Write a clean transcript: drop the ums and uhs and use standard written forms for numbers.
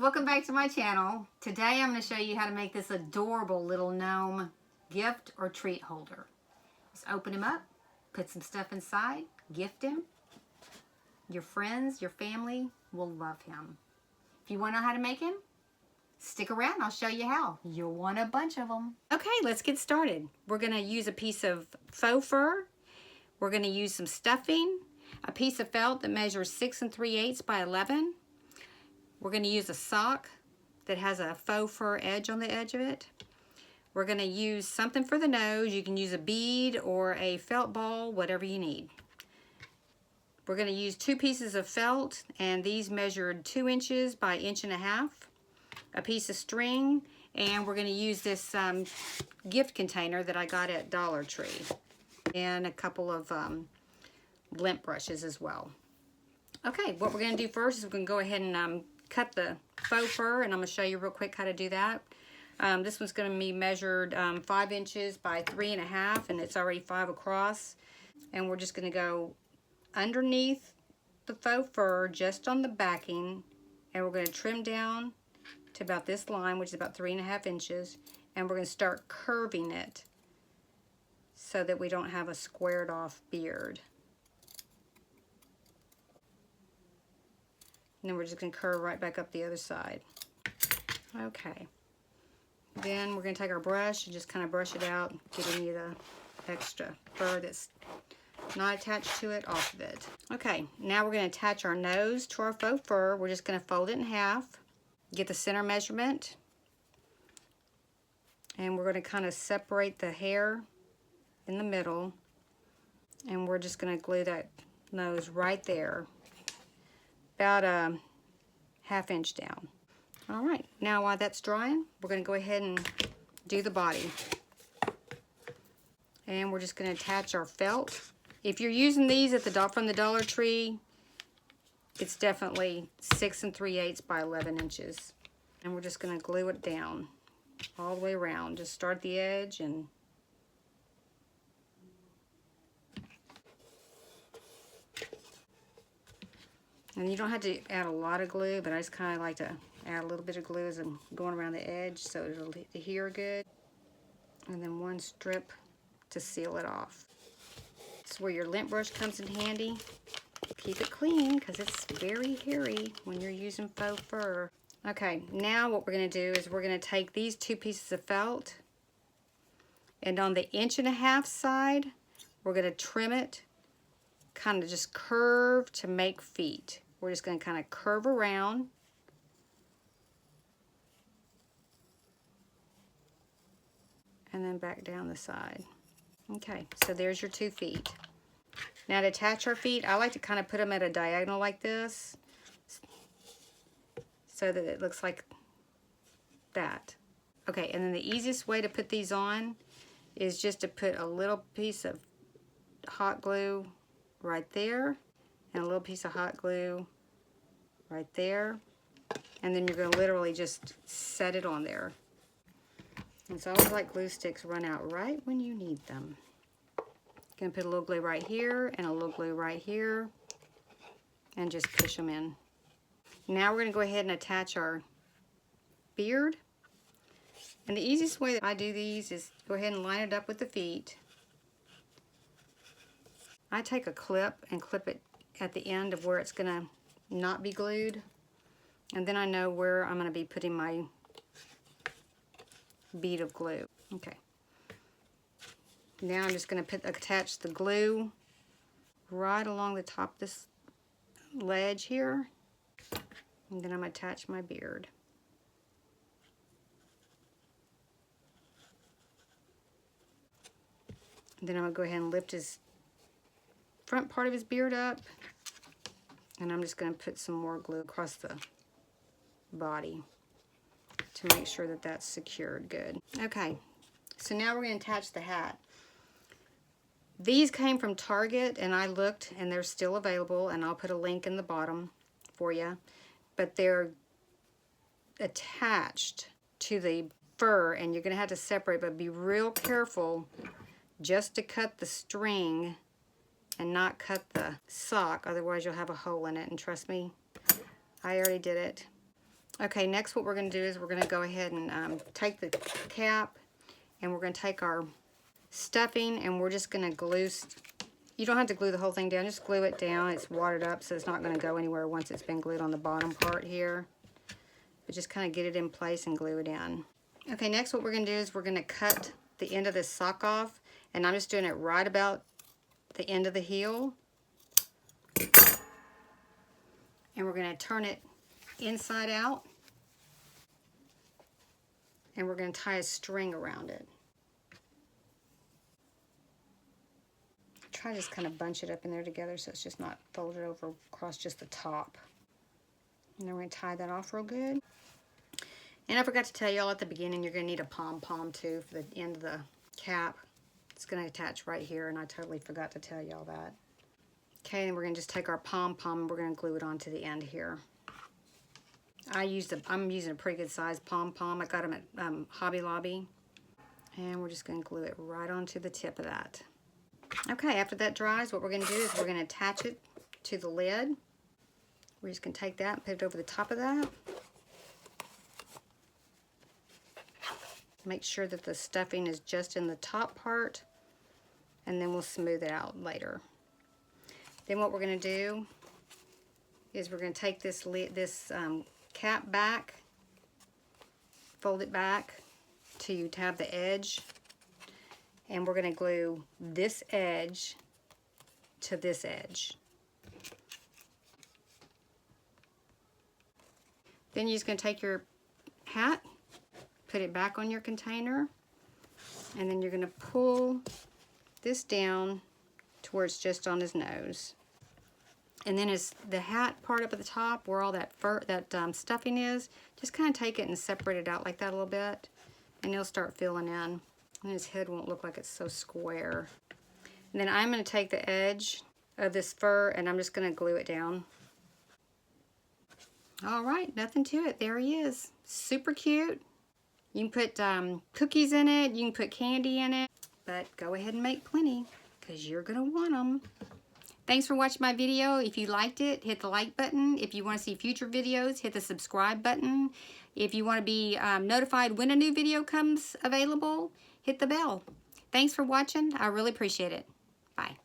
welcome back to my channel. Today I'm going to show you how to make this adorable little gnome gift or treat holder. Just open him up, put some stuff inside, gift him. Your friends, your family will love him. If you want to know how to make him, stick around. I'll show you how. You'll want a bunch of them. Okay, let's get started. We're going to use a piece of faux fur. We're going to use some stuffing, a piece of felt that measures 6 3/8 by 11. We're going to use a sock that has a faux fur edge on the edge of it. We're going to use something for the nose. You can use a bead or a felt ball, whatever you need. We're going to use 2 pieces of felt, and these measured 2 inches by 1.5 inches. A piece of string, and we're going to use this gift container that I got at Dollar Tree, and a couple of lint brushes as well. Okay, what we're going to do first is we're going to go ahead and cut the faux fur, and I'm going to show you real quick how to do that. This one's going to be measured 5 inches by 3.5, and it's already 5 across. And we're just going to go underneath the faux fur, just on the backing, and we're going to trim down to about this line, which is about 3.5 inches, and we're going to start curving it so that we don't have a squared off beard. And then we're just going to curve right back up the other side. Okay. Then we're going to take our brush and just kind of brush it out, get any of the extra fur that's not attached to it off of it. Okay, now we're going to attach our nose to our faux fur. We're just going to fold it in half, get the center measurement, and we're going to kind of separate the hair in the middle, and we're just going to glue that nose right there, about a 1/2 inch down. All right, now while that's drying, we're going to go ahead and do the body. And we're just going to attach our felt. If you're using these from the Dollar Tree, it's definitely 6 3/8 by 11 inches. And we're just going to glue it down all the way around. Just start at the edge and you don't have to add a lot of glue, but I just kind of like to add a little bit of glue as I'm going around the edge so it'll adhere good. And then one strip to seal it off. It's where your lint brush comes in handy. Keep it clean because it's very hairy when you're using faux fur. Okay, now what we're going to do is we're going to take these 2 pieces of felt, and on the 1.5 inch side, we're going to trim it, kind of just curve to make feet. We're just going to kind of curve around. And then back down the side. Okay, so there's your 2 feet. Now to attach our feet, I like to kind of put them at a diagonal like this, so that it looks like that. Okay, and then the easiest way to put these on is just to put a little piece of hot glue right there, and a little piece of hot glue right there, and then you're going to literally just set it on there. It's always like glue sticks run out right when you need them. Going to put a little glue right here and a little glue right here, and just push them in. Now we're going to go ahead and attach our beard. And the easiest way that I do these is go ahead and line it up with the feet. I take a clip and clip it at the end of where it's going to not be glued, and then I know where I'm going to be putting my bead of glue. Okay. Now I'm just going to attach the glue right along the top of this ledge here, and then I'm going to attach my beard. And then I'm going to go ahead and lift his front part of his beard up, and I'm just going to put some more glue across the body to make sure that that's secured good. Okay, so now we're going to attach the hat. These came from Target, and I looked, and they're still available, and I'll put a link in the bottom for you. But they're attached to the fur, and you're going to have to separate, but be real careful just to cut the string and not cut the sock, otherwise you'll have a hole in it. And trust me, I already did it. Okay, next what we're going to do is we're going to go ahead and take the cap, and we're going to take our stuffing, and we're just going to glue. You don't have to glue the whole thing down, just glue it down. It's watered up, so it's not going to go anywhere once it's been glued on the bottom part here. But just kind of get it in place and glue it in. Okay, next what we're going to do is we're going to cut the end of this sock off, and I'm just doing it right about the end of the heel. And we're going to turn it inside out, and we're going to tie a string around it. Try to just kind of bunch it up in there together so it's just not folded over across just the top. And then we're going to tie that off real good. And I forgot to tell y'all at the beginning, you're going to need a pom-pom too for the end of the cap. It's going to attach right here, and I totally forgot to tell y'all that. Okay, and we're going to just take our pom-pom and we're going to glue it onto the end here. I'm using a pretty good size pom-pom. I got them at Hobby Lobby. And we're just going to glue it right onto the tip of that. Okay, after that dries, what we're going to do is we're going to attach it to the lid. We're just going to take that and put it over the top of that. Make sure that the stuffing is just in the top part, and then we'll smooth it out later. Then what we're going to do is we're going to take this cap back, fold it back to have the edge, and we're going to glue this edge to this edge. Then you're just going to take your hat, put it back on your container, and then you're going to pull this down to where it's just on his nose. And then as the hat part up at the top, where all that stuffing is, just kind of take it and separate it out like that a little bit, and it'll start filling in. And his head won't look like it's so square. And then I'm going to take the edge of this fur, and I'm just going to glue it down. All right, nothing to it. There he is. Super cute. You can put cookies in it. You can put candy in it. But go ahead and make plenty, because you're going to want them. Thanks for watching my video. If you liked it, hit the like button. If you want to see future videos, hit the subscribe button. If you want to be notified when a new video comes available, hit the bell. Thanks for watching. I really appreciate it. Bye.